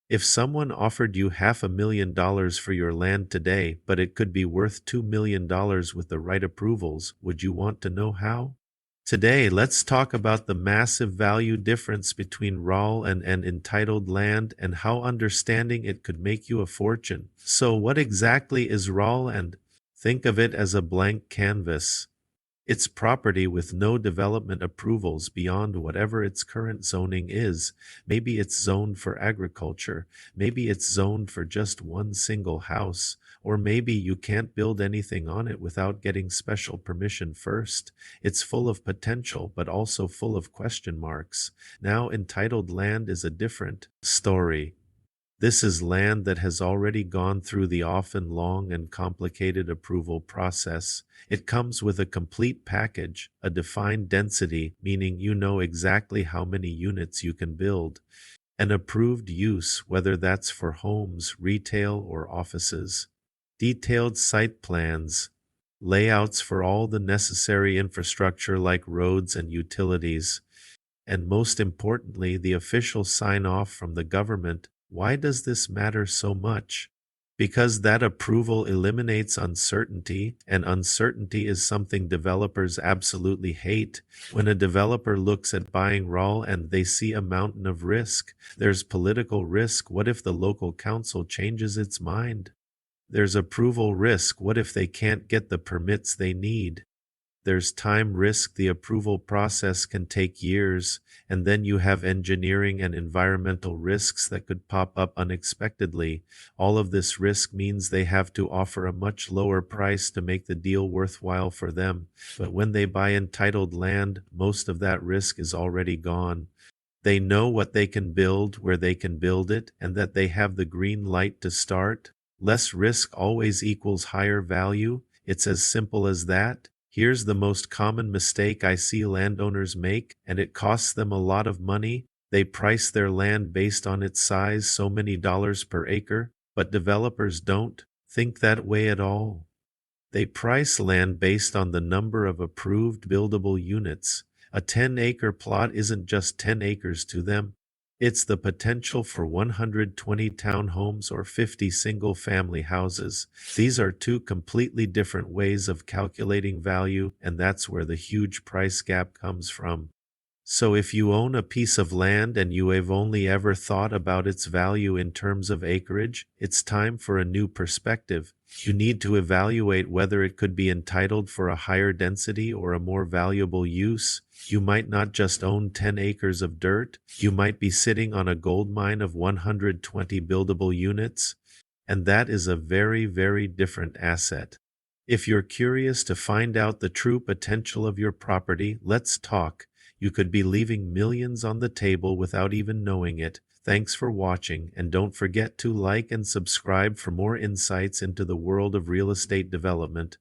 If someone offered you $500,000 for your land today, but it could be worth $2 million with the right approvals, would you want to know how? Today, let's talk about the massive value difference between raw and entitled land and how understanding it could make you a fortune. So, what exactly is raw land? Think of it as a blank canvas. It's property with no development approvals beyond whatever its current zoning is. Maybe it's zoned for agriculture, maybe it's zoned for just one single house, or maybe you can't build anything on it without getting special permission first. It's full of potential, but also full of question marks. Now, entitled land is a different story. This is land that has already gone through the often long and complicated approval process. It comes with a complete package, a defined density, meaning you know exactly how many units you can build, an approved use, whether that's for homes, retail, or offices, detailed site plans, layouts for all the necessary infrastructure like roads and utilities, and most importantly, the official sign-off from the government. Why does this matter so much? Because that approval eliminates uncertainty, and uncertainty is something developers absolutely hate. When a developer looks at buying raw and they see a mountain of risk, there's political risk. What if the local council changes its mind? There's approval risk. What if they can't get the permits they need? There's time risk. The approval process can take years, and then you have engineering and environmental risks that could pop up unexpectedly. All of this risk means they have to offer a much lower price to make the deal worthwhile for them. But when they buy entitled land, most of that risk is already gone. They know what they can build, where they can build it, and that they have the green light to start. Less risk always equals higher value. It's as simple as that. Here's the most common mistake I see landowners make, and it costs them a lot of money. They price their land based on its size, so many dollars per acre, but developers don't think that way at all. They price land based on the number of approved buildable units. A 10-acre plot isn't just 10 acres to them. It's the potential for 120 townhomes or 50 single-family houses. These are two completely different ways of calculating value, and that's where the huge price gap comes from. So if you own a piece of land and you have only ever thought about its value in terms of acreage, it's time for a new perspective. You need to evaluate whether it could be entitled for a higher density or a more valuable use. You might not just own 10 acres of dirt, you might be sitting on a gold mine of 120 buildable units, and that is a very, very different asset. If you're curious to find out the true potential of your property, let's talk. You could be leaving millions on the table without even knowing it. Thanks for watching, and don't forget to like and subscribe for more insights into the world of real estate development.